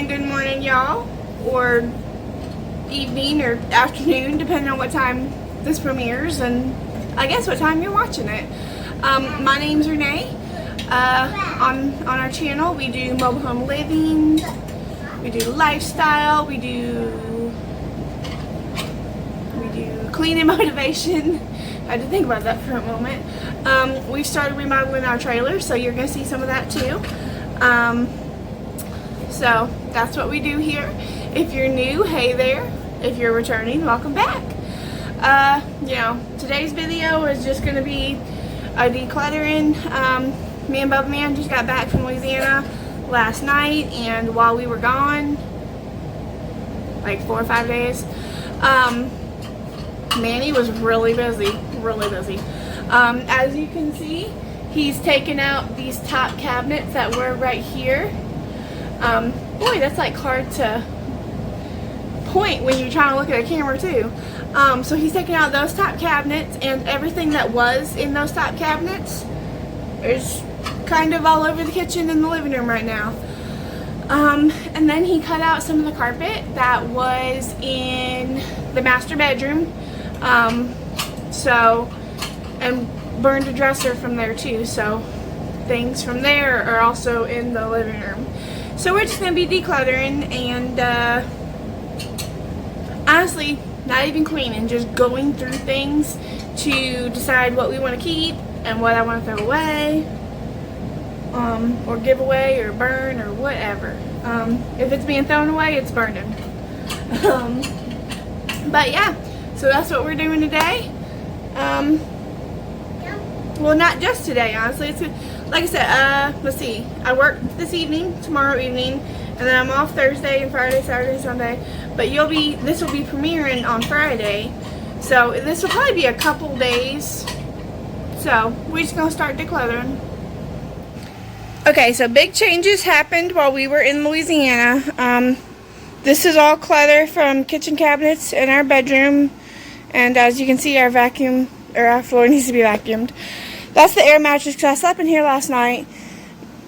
good morning, y'all, or evening or afternoon, depending on what time this premieres, and I guess what time you're watching it. My name's Renee. On our channel, we do mobile home living, we do lifestyle, we do cleaning motivation. I had to think about that for a moment. We've started remodeling our trailer, so you're going to see some of that too. So that's what we do here. If you're new, hey there. If you're returning, welcome back. Today's video is just going to be a decluttering. Me and Bubba Man just got back from Louisiana last night, and while we were gone, like 4 or 5 days, Manny was really busy, as you can see, he's taken out these top cabinets that were right here. Boy, that's like hard to point when you're trying to look at a camera too. So he's taken out those top cabinets, and everything that was in those top cabinets is kind of all over the kitchen and the living room right now. And then he cut out some of the carpet that was in the master bedroom. And burned a dresser from there too, so things from there are also in the living room. So we're just going to be decluttering and honestly not even cleaning, just going through things to decide what we want to keep and what I want to throw away, or give away or burn or whatever. If it's being thrown away, it's burning. But yeah, so that's what we're doing today. Well, not just today, honestly. It's like I said, let's see. I work this evening, tomorrow evening, and then I'm off Thursday and Friday, Saturday, Sunday. But this will be premiering on Friday, so this will probably be a couple days. So we're just gonna start decluttering. Okay, so big changes happened while we were in Louisiana. This is all clutter from kitchen cabinets in our bedroom, and as you can see, our floor needs to be vacuumed. That's the air mattress because I slept in here last night.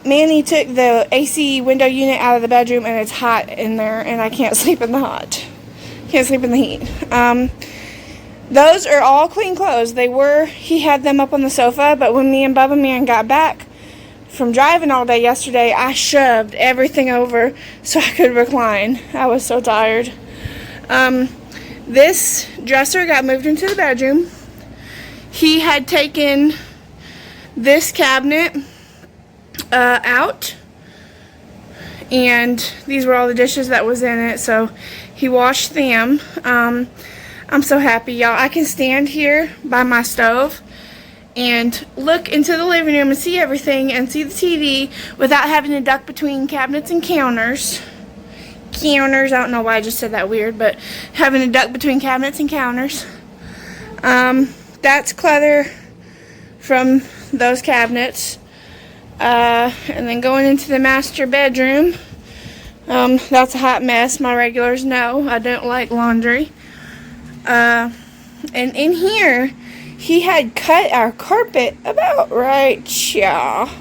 Manny took the AC window unit out of the bedroom, and it's hot in there, and I can't sleep in the hot. Can't sleep in the heat. Those are all clean clothes. He had them up on the sofa, but when me and Bubba Man got back from driving all day yesterday, I shoved everything over so I could recline. I was so tired. This dresser got moved into the bedroom. He had taken this cabinet out, and these were all the dishes that was in it, so he washed them. I'm so happy, y'all. I can stand here by my stove and look into the living room and see everything and see the TV without having to duck between cabinets and counters. I don't know why I just said that weird, but having to duck between cabinets and counters. That's clutter from those cabinets. And then going into the master bedroom, that's a hot mess. My regulars know I don't like laundry. And in here, he had cut our carpet about right, yeah.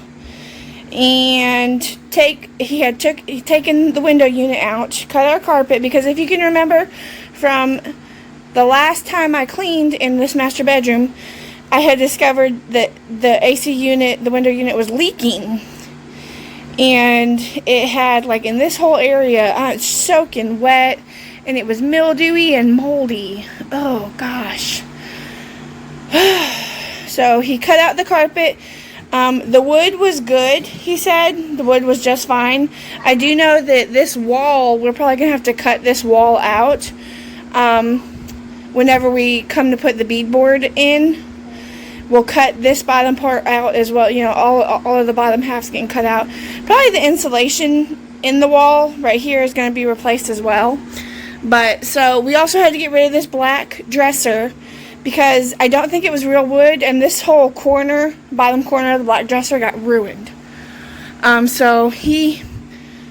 And he had taken the window unit out, cut our carpet, because if you can remember from the last time I cleaned in this master bedroom, I had discovered that the AC unit, the window unit, was leaking. And it had, like, in this whole area, soaking wet, and it was mildewy and moldy. Oh, gosh. So he cut out the carpet. The wood was good, he said. The wood was just fine. I do know that this wall, we're probably going to have to cut this wall out whenever we come to put the beadboard in. We'll cut this bottom part out as well. You know, all of the bottom half's getting cut out. Probably the insulation in the wall right here is going to be replaced as well. But, so, we also had to get rid of this black dresser because I don't think it was real wood, and this whole corner, bottom corner of the black dresser got ruined. So he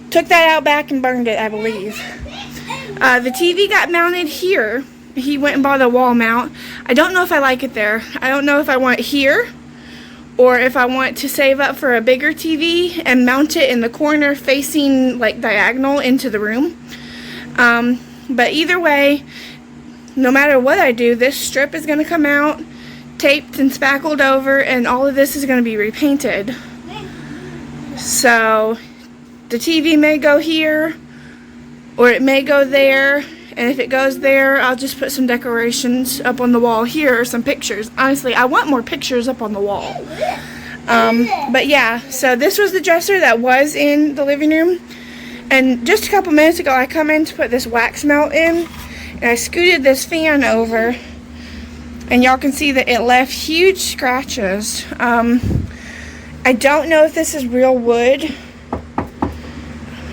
took that out back and burned it, I believe. The TV got mounted here. He went and bought a wall mount. I don't know if I like it there. I don't know if I want it here or if I want to save up for a bigger TV and mount it in the corner facing like diagonal into the room. But either way, no matter what I do, this strip is going to come out, taped and spackled over, and all of this is going to be repainted. So the TV may go here, or it may go there, and if it goes there, I'll just put some decorations up on the wall here, or some pictures. Honestly, I want more pictures up on the wall. But yeah, so this was the dresser that was in the living room. And just a couple minutes ago, I come in to put this wax melt in, and I scooted this fan over, and y'all can see that it left huge scratches. I don't know if this is real wood.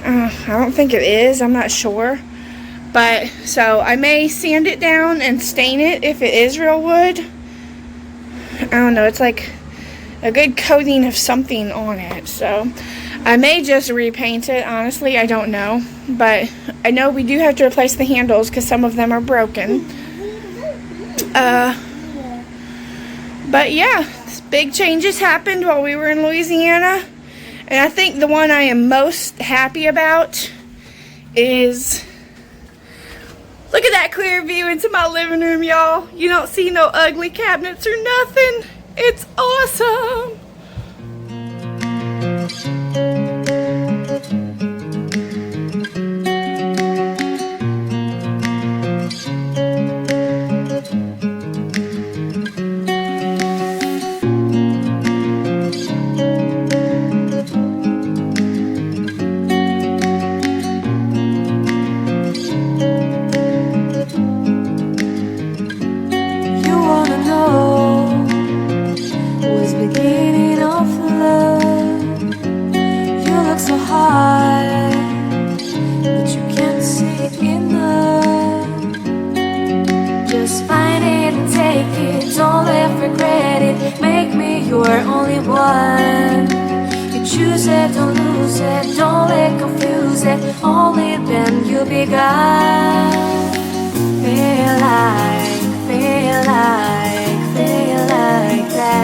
I don't think it is. I'm not sure. But, so I may sand it down and stain it if it is real wood. I don't know. It's like a good coating of something on it. So, I may just repaint it. Honestly, I don't know. But, I know we do have to replace the handles because some of them are broken. But, yeah. Big changes happened while we were in Louisiana. And I think the one I am most happy about is, look at that clear view into my living room, y'all. You don't see no ugly cabinets or nothing. It's awesome. Don't lose it, don't let confuse it. Only then you'll be God. Feel like that. Feel like that.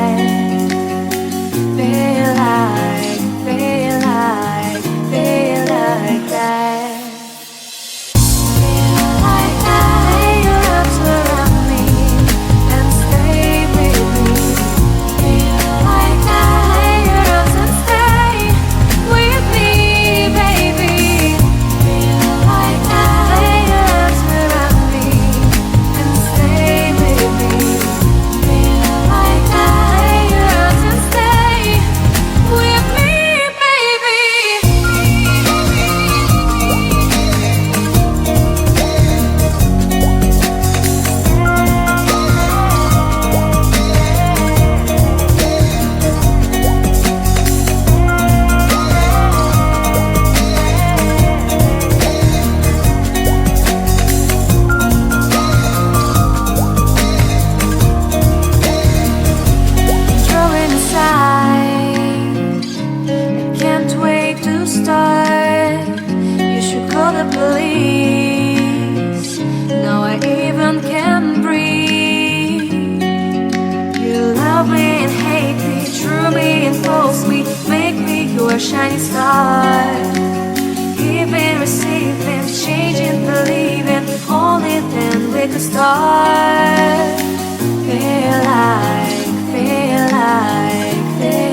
A shining star, giving, receiving, changing, believing. Only then we could start. Feel like that. Feel like that.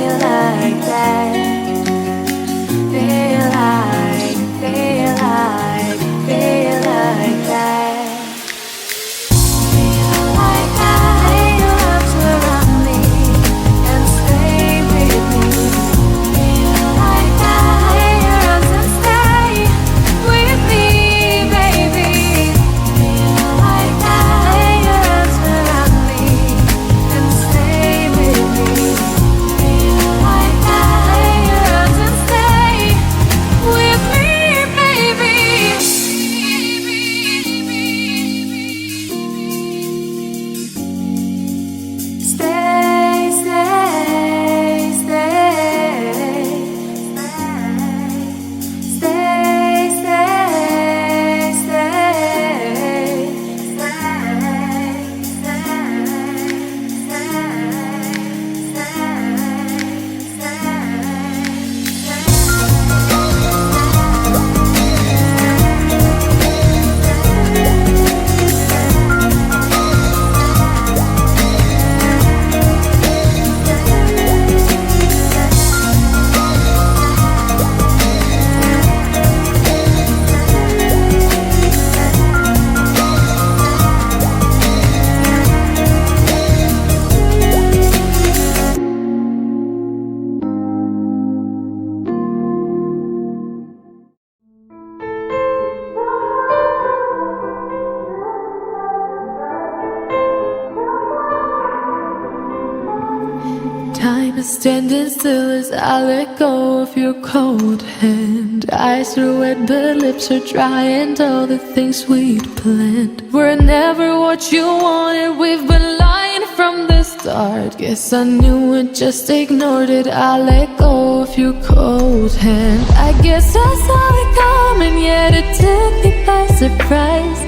standing still as I let go of your cold hand. Eyes are wet but lips are dry, and all the things we'd planned were never what you wanted. We've been lying from the start. Guess I knew it, just ignored it. I let go of your cold hand. I guess I saw it coming, yet it took me by surprise.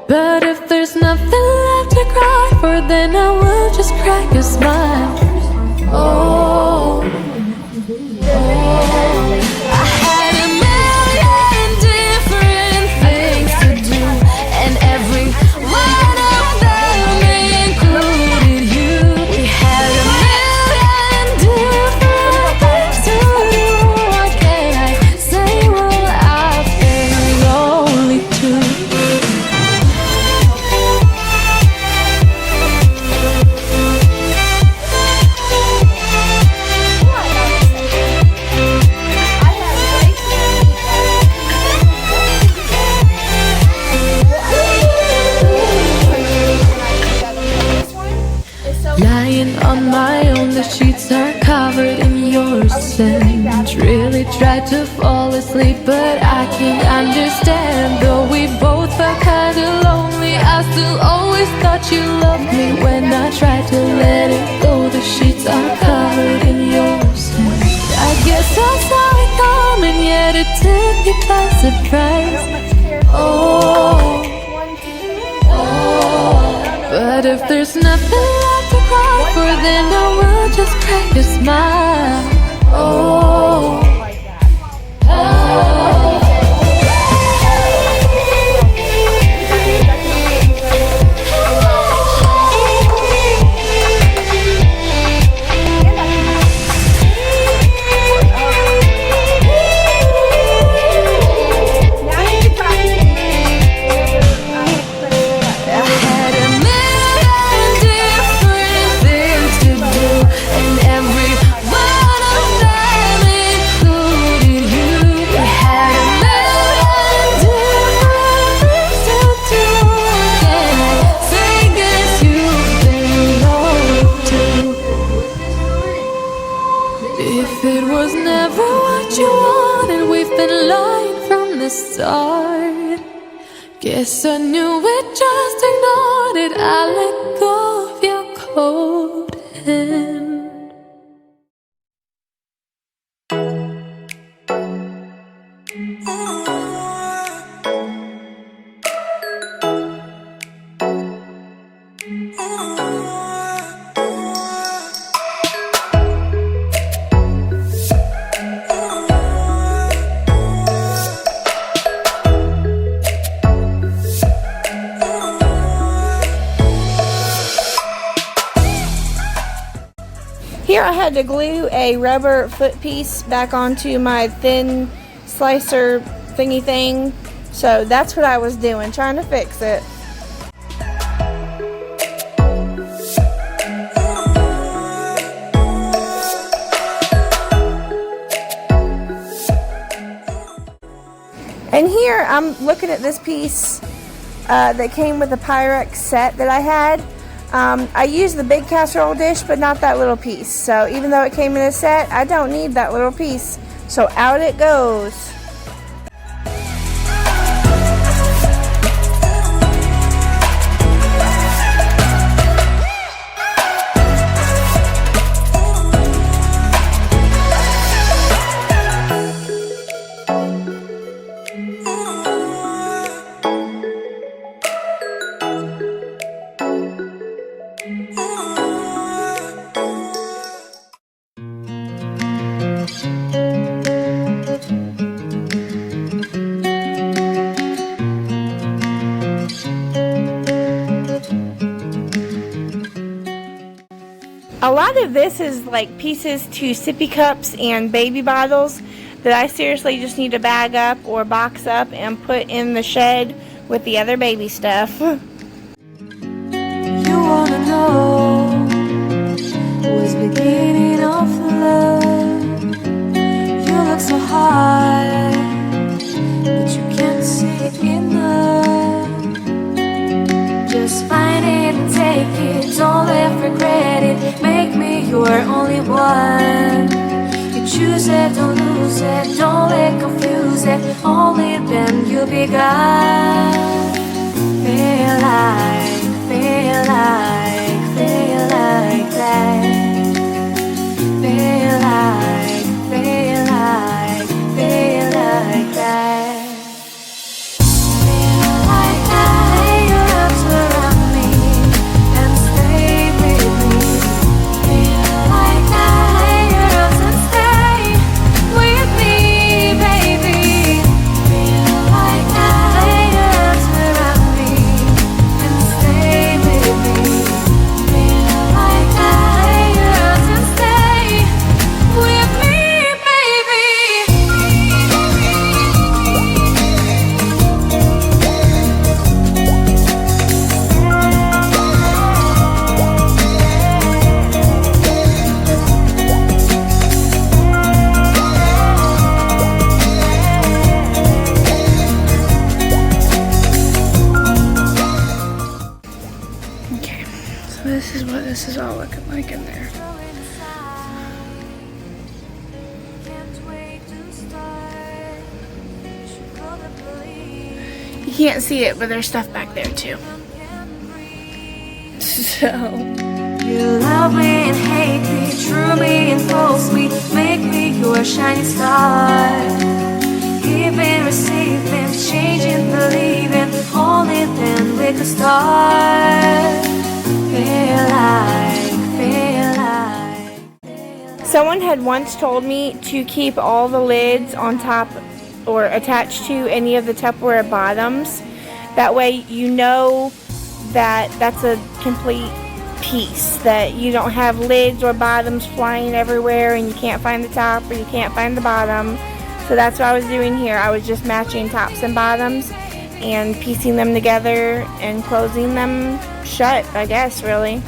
But if there's nothing left to cry for, then I will just crack a smile. I had a million different things to do, and every one of them included you. We had a million different things to do. What can I say? Well, I've been lonely too. Lying on my own, the sheets are covered in your scent. Really tried to fall asleep, but I can't understand. Though we both felt kinda lonely, I still always thought you loved me. When I tried to let it go, the sheets are covered in your scent. I guess I saw it coming, yet it took me by surprise. But if there's nothing left to cry for, then I will just crack a smile. If it was never what you wanted, we've been lying from the start. Guess I knew it, just ignored it. I let go of your cold hand. Here I had to glue a rubber foot piece back onto my thin slicer thingy thing. So that's what I was doing, trying to fix it. And here I'm looking at this piece that came with the Pyrex set that I had. I used the big casserole dish, but not that little piece. So even though it came in a set, I don't need that little piece. So out it goes. A lot of this is like pieces to sippy cups and baby bottles that I seriously just need to bag up or box up and put in the shed with the other baby stuff. You wanna know what's beginning of love? You look so hard, but you can't see enough. Just find it and take it. one. You choose it, don't lose it, don't let confuse it. Only then you'll be gone. Feel like that. Feel like that. This is what this is all looking like in there. You can't see it, but there's stuff back there too. So you love me and hate me, true me and false me, make me your shining star. Giving, receiving, changing, believing, only then we could start. Someone had once told me to keep all the lids on top or attached to any of the Tupperware bottoms. That way you know that that's a complete piece, that you don't have lids or bottoms flying everywhere and you can't find the top or you can't find the bottom. So that's what I was doing here. I was just matching tops and bottoms and piecing them together and closing them shut, I guess, really.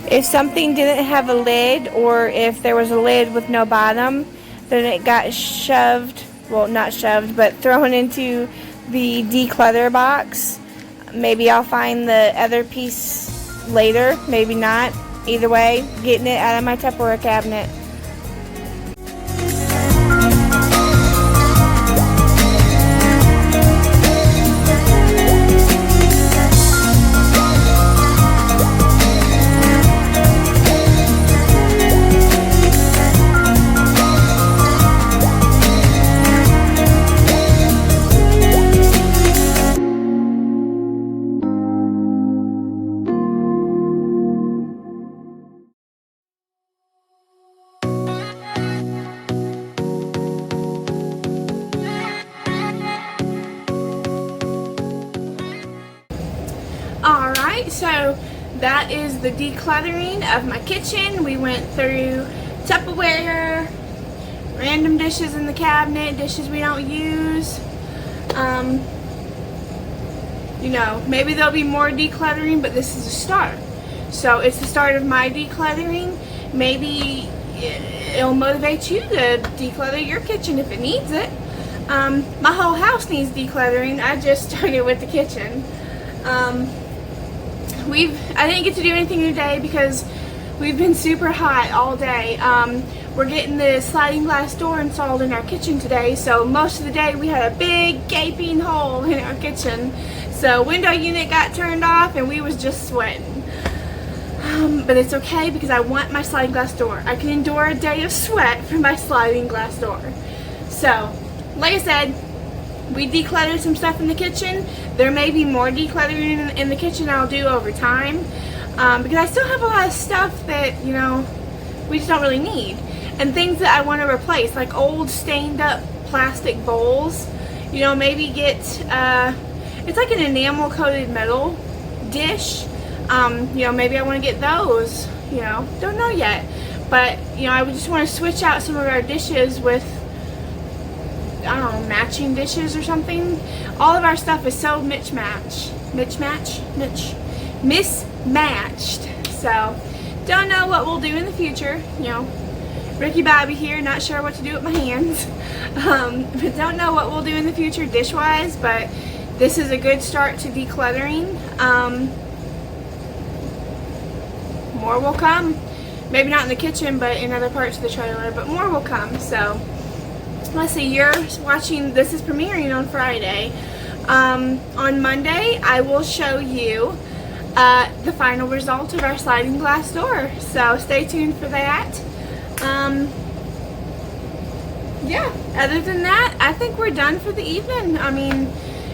If something didn't have a lid, or if there was a lid with no bottom, then it got shoved, well, not shoved, but thrown into the declutter box. Maybe I'll find the other piece later, maybe not. Either way, getting it out of my Tupperware cabinet. Alright, so that is the decluttering of my kitchen. We went through Tupperware, random dishes in the cabinet, dishes we don't use. You know, maybe there'll be more decluttering, but this is a start. So it's the start of my decluttering. Maybe it'll motivate you to declutter your kitchen if it needs it. My whole house needs decluttering. I just started with the kitchen. I didn't get to do anything today because we've been super hot all day. We're getting the sliding glass door installed in our kitchen today, so most of the day we had a big gaping hole in our kitchen. So window unit got turned off and we was just sweating. But it's okay because I want my sliding glass door. I can endure a day of sweat for my sliding glass door. So, like I said, we decluttered some stuff in the kitchen. There may be more decluttering in the kitchen I'll do over time, because I still have a lot of stuff that, you know, we just don't really need. And things that I want to replace, like old stained up plastic bowls. You know, maybe get, it's like an enamel coated metal dish. You know, maybe I want to get those, you know, don't know yet. But, you know, I would just want to switch out some of our dishes with, I don't know, matching dishes or something. All of our stuff is so mismatched. mismatched. So don't know what we'll do in the future. You know, Ricky Bobby here, not sure what to do with my hands. But don't know what we'll do in the future dish-wise, but this is a good start to decluttering. More will come. Maybe not in the kitchen, but in other parts of the trailer, but more will come. So let's see, you're watching, this is premiering on Friday. On Monday, I will show you the final result of our sliding glass door. So stay tuned for that. Yeah, other than that, I think we're done for the evening. I mean,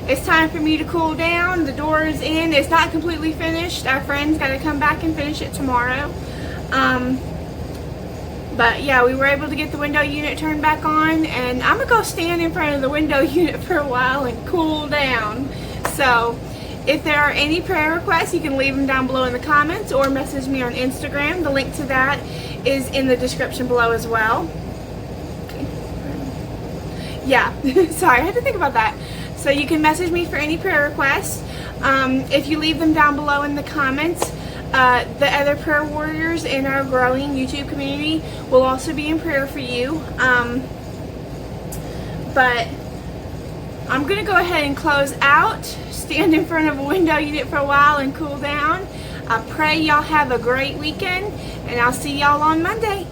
it's time for me to cool down. The door is in. It's not completely finished. Our friend's got to come back and finish it tomorrow. But yeah, we were able to get the window unit turned back on, and I'm going to go stand in front of the window unit for a while and cool down. So if there are any prayer requests, you can leave them down below in the comments or message me on Instagram. The link to that is in the description below as well. Okay. Yeah, sorry, I had to think about that. So you can message me for any prayer requests. If you leave them down below in the comments, the other prayer warriors in our growing YouTube community will also be in prayer for you. But I'm going to go ahead and close out, stand in front of a window unit for a while and cool down. I pray y'all have a great weekend, and I'll see y'all on Monday.